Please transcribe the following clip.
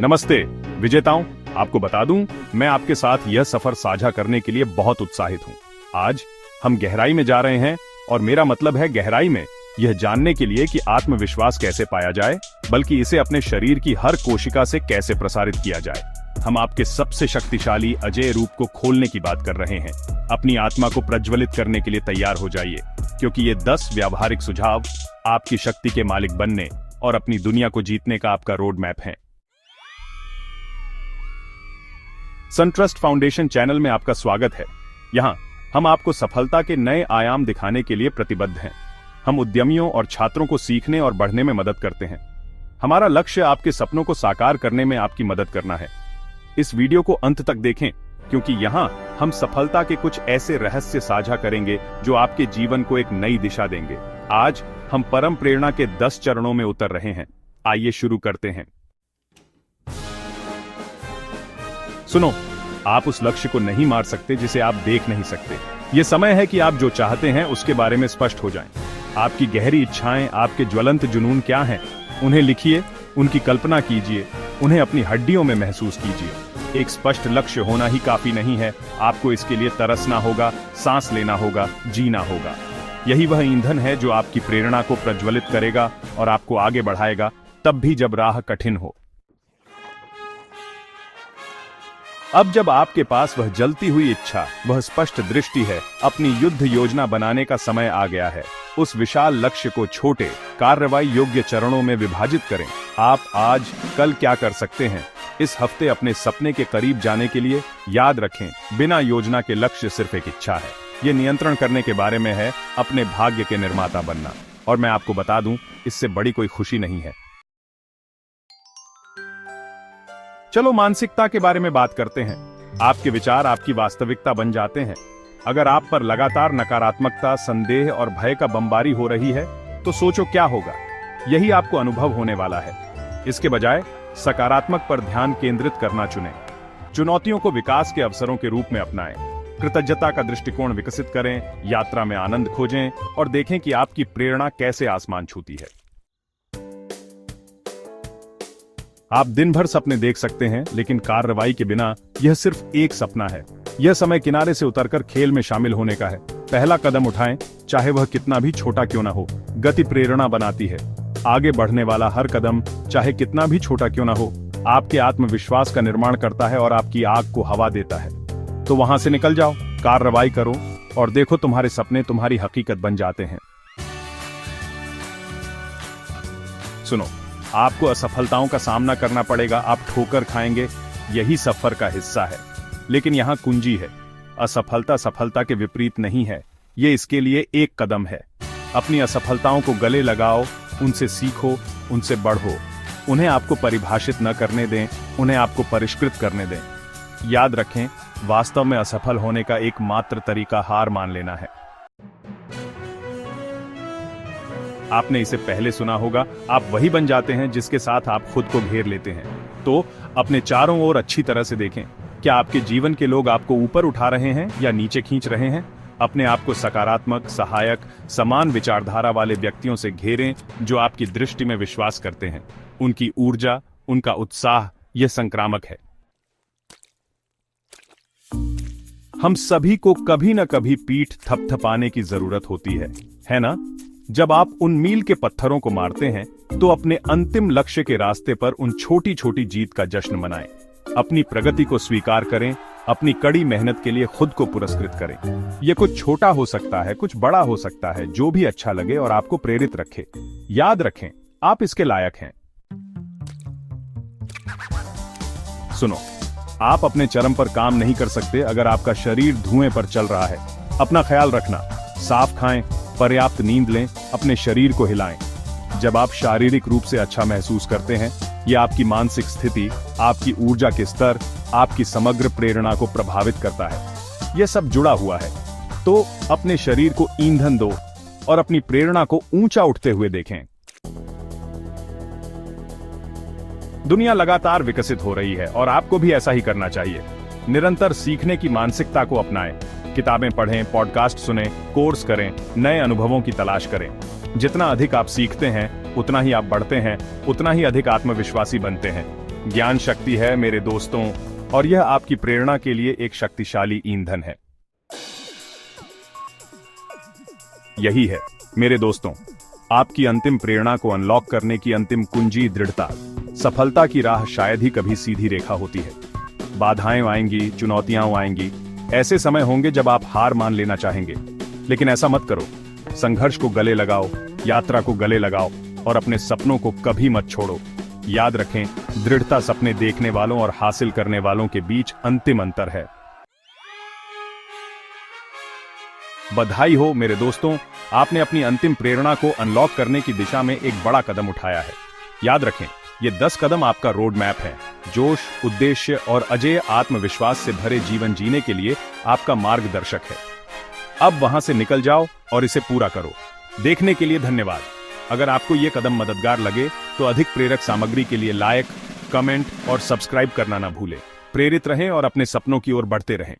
नमस्ते विजेताओं, आपको बता दूं, मैं आपके साथ यह सफर साझा करने के लिए बहुत उत्साहित हूं। आज हम गहराई में जा रहे हैं और मेरा मतलब है गहराई में, यह जानने के लिए कि आत्मविश्वास कैसे पाया जाए, बल्कि इसे अपने शरीर की हर कोशिका से कैसे प्रसारित किया जाए। हम आपके सबसे शक्तिशाली अजेय रूप को खोलने की बात कर रहे हैं। अपनी आत्मा को प्रज्वलित करने के लिए तैयार हो जाइए, क्योंकि ये 10 व्यावहारिक सुझाव आपकी शक्ति के मालिक बनने और अपनी दुनिया को जीतने का आपका रोड मैप है। सनट्रस्ट फाउंडेशन चैनल में आपका स्वागत है। यहाँ हम आपको सफलता के नए आयाम दिखाने के लिए प्रतिबद्ध हैं। हम उद्यमियों और छात्रों को सीखने और बढ़ने में मदद करते हैं। हमारा लक्ष्य आपके सपनों को साकार करने में आपकी मदद करना है। इस वीडियो को अंत तक देखें, क्योंकि यहाँ हम सफलता के कुछ ऐसे रहस्य साझा करेंगे जो आपके जीवन को एक नई दिशा देंगे। आज हम परम प्रेरणा के 10 चरणों में उतर रहे हैं। आइए शुरू करते हैं। सुनो, आप उस लक्ष्य को नहीं मार सकते जिसे आप देख नहीं सकते। यह समय है कि आप जो चाहते हैं उसके बारे में स्पष्ट हो जाएं। आपकी गहरी इच्छाएं, आपके ज्वलंत जुनून क्या हैं? उन्हें लिखिए, उनकी कल्पना कीजिए, उन्हें अपनी हड्डियों में महसूस कीजिए। एक स्पष्ट लक्ष्य होना ही काफी नहीं है, आपको इसके लिए तरसना होगा, सांस लेना होगा, जीना होगा। यही वह ईंधन है जो आपकी प्रेरणा को प्रज्वलित करेगा और आपको आगे बढ़ाएगा, तब भी जब राह कठिन हो। अब जब आपके पास वह जलती हुई इच्छा, वह स्पष्ट दृष्टि है, अपनी युद्ध योजना बनाने का समय आ गया है। उस विशाल लक्ष्य को छोटे, कार्रवाई योग्य चरणों में विभाजित करें। आप आज, कल क्या कर सकते हैं? इस हफ्ते अपने सपने के करीब जाने के लिए याद रखें, बिना योजना के लक्ष्य सिर्फ एक इच्छा है। ये नियंत्रण करने के बारे में है, अपने भाग्य के निर्माता बनना। और मैं आपको बता दूं, इससे बड़ी कोई खुशी नहीं है। चलो मानसिकता के बारे में बात करते हैं। आपके विचार आपकी वास्तविकता बन जाते हैं। अगर आप पर लगातार नकारात्मकता, संदेह और भय का बमबारी हो रही है, तो सोचो क्या होगा। यही आपको अनुभव होने वाला है। इसके बजाय सकारात्मक पर ध्यान केंद्रित करना चुनें। चुनौतियों को विकास के अवसरों के रूप में अपनाएं। कृतज्ञता का दृष्टिकोण विकसित करें, यात्रा में आनंद खोजें और देखें कि आपकी प्रेरणा कैसे आसमान छूती है। आप दिन भर सपने देख सकते हैं, लेकिन कार्रवाई के बिना यह सिर्फ एक सपना है। यह समय किनारे से उतरकर खेल में शामिल होने का है। पहला कदम उठाएं, चाहे वह कितना भी छोटा क्यों ना हो। गति प्रेरणा बनाती है। आगे बढ़ने वाला हर कदम, चाहे कितना भी छोटा क्यों ना हो, आपके आत्मविश्वास का निर्माण करता है और आपकी आग को हवा देता है। तो वहां से निकल जाओ, कार्रवाई करो और देखो तुम्हारे सपने तुम्हारी हकीकत बन जाते हैं। सुनो, आपको असफलताओं का सामना करना पड़ेगा, आप ठोकर खाएंगे, यही सफर का हिस्सा है। लेकिन यहाँ कुंजी है, असफलता सफलता के विपरीत नहीं है, ये इसके लिए एक कदम है। अपनी असफलताओं को गले लगाओ, उनसे सीखो, उनसे बढ़ो। उन्हें आपको परिभाषित न करने दें, उन्हें आपको परिष्कृत करने दें। याद रखें, वास्तव में असफल होने का एकमात्र तरीका हार मान लेना है। आपने इसे पहले सुना होगा, आप वही बन जाते हैं जिसके साथ आप खुद को घेर लेते हैं। तो अपने चारों ओर अच्छी तरह से देखें। क्या आपके जीवन के लोग आपको ऊपर उठा रहे हैं या नीचे खींच रहे हैं? अपने आप को सकारात्मक, सहायक, समान विचारधारा वाले व्यक्तियों से घेरें जो आपकी दृष्टि में विश्वास करते हैं। उनकी ऊर्जा, उनका उत्साह, यह संक्रामक है। हम सभी को कभी न कभी पीठ थपथपाने की जरूरत होती है ना? जब आप उन मील के पत्थरों को मारते हैं, तो अपने अंतिम लक्ष्य के रास्ते पर उन छोटी छोटी जीत का जश्न मनाएं। अपनी प्रगति को स्वीकार करें, अपनी कड़ी मेहनत के लिए खुद को पुरस्कृत करें। यह कुछ छोटा हो सकता है, कुछ बड़ा हो सकता है, जो भी अच्छा लगे और आपको प्रेरित रखे। याद रखें, आप इसके लायक हैं। सुनो, आप अपने चरम पर काम नहीं कर सकते अगर आपका शरीर धुएं पर चल रहा है। अपना ख्याल रखना, साफ खाएं, पर्याप्त नींद लें, अपने शरीर को हिलाएं। जब आप शारीरिक रूप से अच्छा महसूस करते हैं, यह आपकी मानसिक स्थिति, आपकी ऊर्जा के स्तर, आपकी समग्र प्रेरणा को प्रभावित करता है। यह सब जुड़ा हुआ है। तो अपने शरीर को ईंधन दो और अपनी प्रेरणा को ऊंचा उठते हुए देखें। दुनिया लगातार विकसित हो रही है और आपको भी ऐसा ही करना चाहिए। निरंतर सीखने की मानसिकता को अपनाएं। किताबें पढ़ें, पॉडकास्ट सुनें, कोर्स करें, नए अनुभवों की तलाश करें। जितना अधिक आप सीखते हैं, उतना ही आप बढ़ते हैं, उतना ही अधिक आत्मविश्वासी बनते हैं। ज्ञान शक्ति है मेरे दोस्तों, और यह आपकी प्रेरणा के लिए एक शक्तिशाली ईंधन है। यही है मेरे दोस्तों, आपकी अंतिम प्रेरणा को अनलॉक करने की अंतिम कुंजी दृढ़ता। सफलता की राह शायद ही कभी सीधी रेखा होती है। बाधाएं आएंगी, चुनौतियां आएंगी, ऐसे समय होंगे जब आप हार मान लेना चाहेंगे, लेकिन ऐसा मत करो। संघर्ष को गले लगाओ, यात्रा को गले लगाओ और अपने सपनों को कभी मत छोड़ो। याद रखें, दृढ़ता सपने देखने वालों और हासिल करने वालों के बीच अंतिम अंतर है। बधाई हो मेरे दोस्तों, आपने अपनी अंतिम प्रेरणा को अनलॉक करने की दिशा में एक बड़ा कदम उठाया है। याद रखें, ये 10 कदम आपका रोड मैप है। जोश, उद्देश्य और अजेय आत्मविश्वास से भरे जीवन जीने के लिए आपका मार्गदर्शक है। अब वहां से निकल जाओ और इसे पूरा करो। देखने के लिए धन्यवाद। अगर आपको ये कदम मददगार लगे तो अधिक प्रेरक सामग्री के लिए लाइक, कमेंट और सब्सक्राइब करना ना भूलें। प्रेरित रहें और अपने सपनों की ओर बढ़ते रहें।